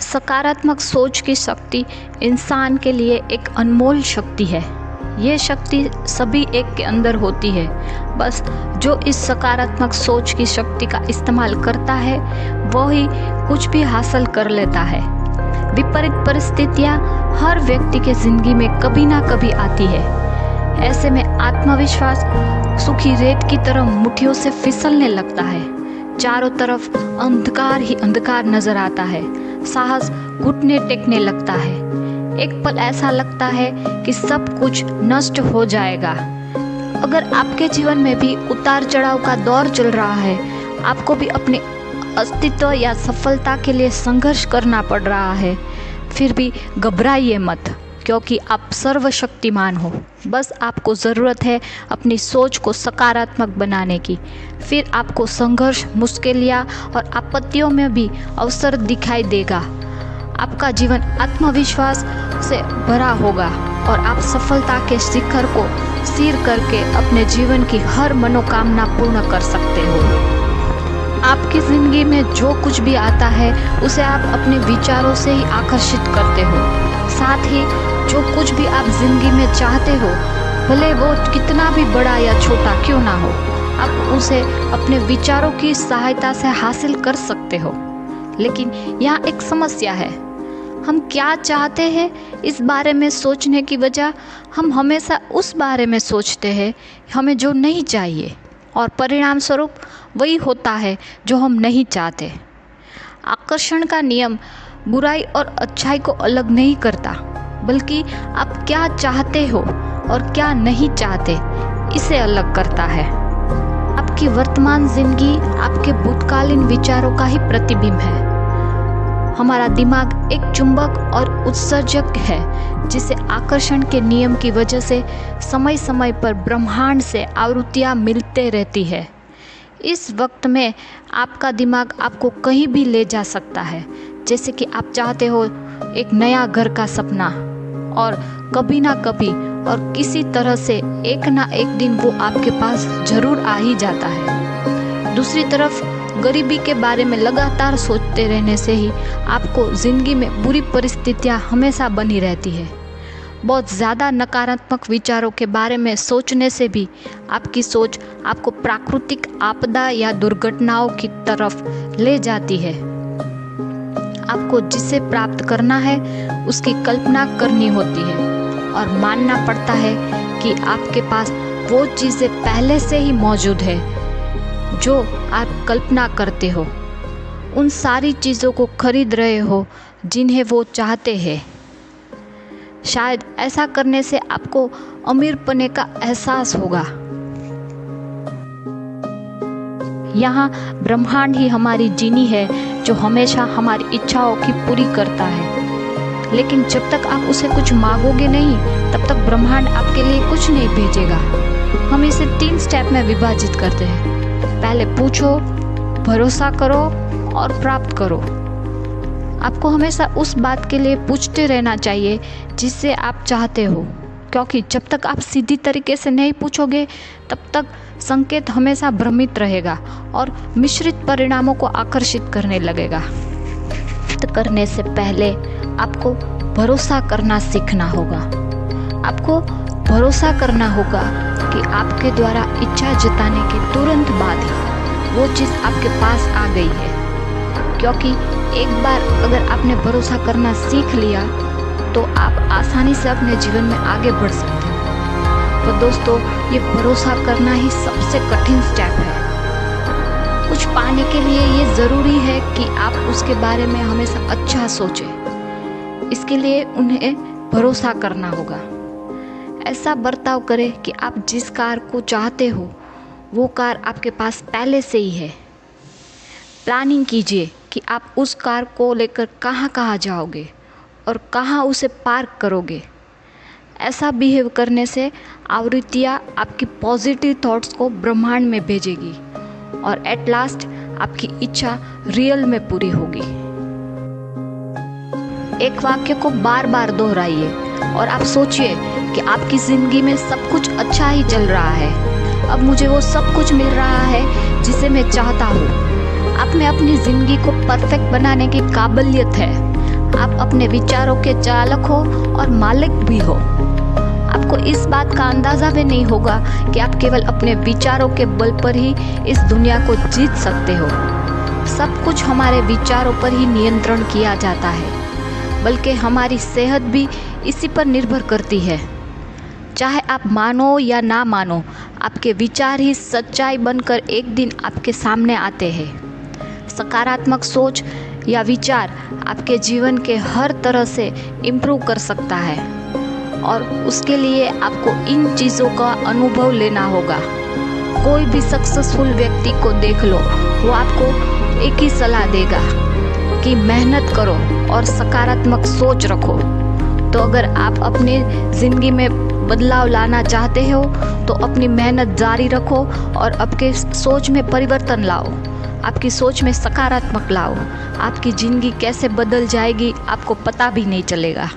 सकारात्मक सोच की शक्ति इंसान के लिए एक अनमोल शक्ति है। ये शक्ति सभी एक के अंदर होती है, बस जो इस सकारात्मक सोच की शक्ति का इस्तेमाल करता है वही कुछ भी हासिल कर लेता है। विपरीत परिस्थितियाँ हर व्यक्ति के जिंदगी में कभी ना कभी आती है। ऐसे में आत्मविश्वास सूखी रेत की तरह मुट्ठियों से फिसलने लगता है। चारों तरफ अंधकार ही अंधकार नजर आता है। साहस घुटने टेकने लगता है। एक पल ऐसा लगता है कि सब कुछ नष्ट हो जाएगा। अगर आपके जीवन में भी उतार चढ़ाव का दौर चल रहा है, आपको भी अपने अस्तित्व या सफलता के लिए संघर्ष करना पड़ रहा है, फिर भी घबराइए मत, क्योंकि आप सर्वशक्तिमान हो। बस आपको ज़रूरत है अपनी सोच को सकारात्मक बनाने की। फिर आपको संघर्ष, मुश्किलियाँ और आपत्तियों में भी अवसर दिखाई देगा। आपका जीवन आत्मविश्वास से भरा होगा और आप सफलता के शिखर को सिर करके अपने जीवन की हर मनोकामना पूर्ण कर सकते हो। आपकी ज़िंदगी में जो कुछ भी आता है उसे आप अपने विचारों से ही आकर्षित करते हो। साथ ही जो कुछ भी आप जिंदगी में चाहते हो, भले वो कितना भी बड़ा या छोटा क्यों ना हो, आप उसे अपने विचारों की सहायता से हासिल कर सकते हो। लेकिन यहाँ एक समस्या है, हम क्या चाहते हैं इस बारे में सोचने की बजाय हम हमेशा उस बारे में सोचते हैं हमें जो नहीं चाहिए, और परिणाम स्वरूप वही होता है जो हम नहीं चाहते। आकर्षण का नियम बुराई और अच्छाई को अलग नहीं करता, बल्कि आप क्या चाहते हो और क्या नहीं चाहते इसे अलग करता है। आपकी वर्तमान जिंदगी आपके भूतकालीन विचारों का ही प्रतिबिंब है। हमारा दिमाग एक चुंबक और उत्सर्जक है, जिसे आकर्षण के नियम की वजह से समय समय पर ब्रह्मांड से आवृत्तियाँ मिलते रहती है। इस वक्त में आपका दिमाग आपको कहीं भी ले जा सकता है। जैसे कि आप चाहते हो एक नया घर का सपना, और कभी ना कभी और किसी तरह से एक ना एक दिन वो आपके पास जरूर आ ही जाता है। दूसरी तरफ गरीबी के बारे में लगातार सोचते रहने से ही आपको ज़िंदगी में बुरी परिस्थितियाँ हमेशा बनी रहती है। बहुत ज़्यादा नकारात्मक विचारों के बारे में सोचने से भी आपकी सोच आपको प्राकृतिक आपदा या दुर्घटनाओं की तरफ ले जाती है। आपको जिसे प्राप्त करना है उसकी कल्पना करनी होती है और मानना पड़ता है कि आपके पास वो चीज़ें पहले से ही मौजूद है जो आप कल्पना करते हो। उन सारी चीज़ों को खरीद रहे हो जिन्हें वो चाहते हैं। शायद ऐसा करने से आपको अमीर पने का एहसास होगा। यहाँ ब्रह्मांड ही हमारी जीनी है जो हमेशा हमारी इच्छाओं की पूरी करता है। लेकिन जब तक आप उसे कुछ मांगोगे नहीं, तब तक ब्रह्मांड आपके लिए कुछ नहीं भेजेगा। हम इसे 3 स्टेप में विभाजित करते हैं। पहले पूछो, भरोसा करो और प्राप्त करो। आपको हमेशा उस बात के लिए पूछते रहना चाहिए जिसे आप चाहते हो, क्योंकि जब तक आप सीधी तरीके से नहीं पूछोगे तब तक संकेत हमेशा भ्रमित रहेगा और मिश्रित परिणामों को आकर्षित करने लगेगा। प्राप्त करने से पहले आपको भरोसा करना सीखना होगा। आपको भरोसा करना होगा कि आपके द्वारा इच्छा जताने के तुरंत बाद ही वो चीज़ आपके पास आ गई है। क्योंकि एक बार अगर आपने भरोसा करना सीख लिया तो आप आसानी से अपने जीवन में आगे बढ़ सकते हो। तो दोस्तों, ये भरोसा करना ही सबसे कठिन स्टेप है। कुछ पाने के लिए ये ज़रूरी है कि आप उसके बारे में हमेशा अच्छा सोचें। इसके लिए उन्हें भरोसा करना होगा। ऐसा बर्ताव करें कि आप जिस कार को चाहते हो वो कार आपके पास पहले से ही है। प्लानिंग कीजिए कि आप उस कार को लेकर कहाँ कहाँ जाओगे और कहाँ उसे पार्क करोगे। ऐसा बिहेव करने से आवृत्तियाँ आपकी पॉजिटिव थॉट्स को ब्रह्मांड में भेजेगी और एट लास्ट आपकी इच्छा रियल में पूरी होगी। एक वाक्य को बार बार दोहराइए और आप सोचिए कि आपकी ज़िंदगी में सब कुछ अच्छा ही चल रहा है। अब मुझे वो सब कुछ मिल रहा है जिसे मैं चाहता हूँ। आप में अपनी ज़िंदगी को परफेक्ट बनाने की काबिलियत है। आप अपने विचारों के चालक हो और मालिक भी हो। आपको इस बात का अंदाज़ा भी नहीं होगा कि आप केवल अपने विचारों के बल पर ही इस दुनिया को जीत सकते हो। सब कुछ हमारे विचारों पर ही नियंत्रण किया जाता है, बल्कि हमारी सेहत भी इसी पर निर्भर करती है। चाहे आप मानो या ना मानो, आपके विचार ही सच्चाई बनकर एक दिन आपके सामने आते हैं। सकारात्मक सोच या विचार आपके जीवन के हर तरह से इम्प्रूव कर सकता है, और उसके लिए आपको इन चीज़ों का अनुभव लेना होगा। कोई भी सक्सेसफुल व्यक्ति को देख लो, वो आपको एक ही सलाह देगा कि मेहनत करो और सकारात्मक सोच रखो। तो अगर आप अपनी ज़िंदगी में बदलाव लाना चाहते हो तो अपनी मेहनत जारी रखो और आपके सोच में परिवर्तन लाओ, आपकी सोच में सकारात्मक लाओ। आपकी ज़िंदगी कैसे बदल जाएगी आपको पता भी नहीं चलेगा।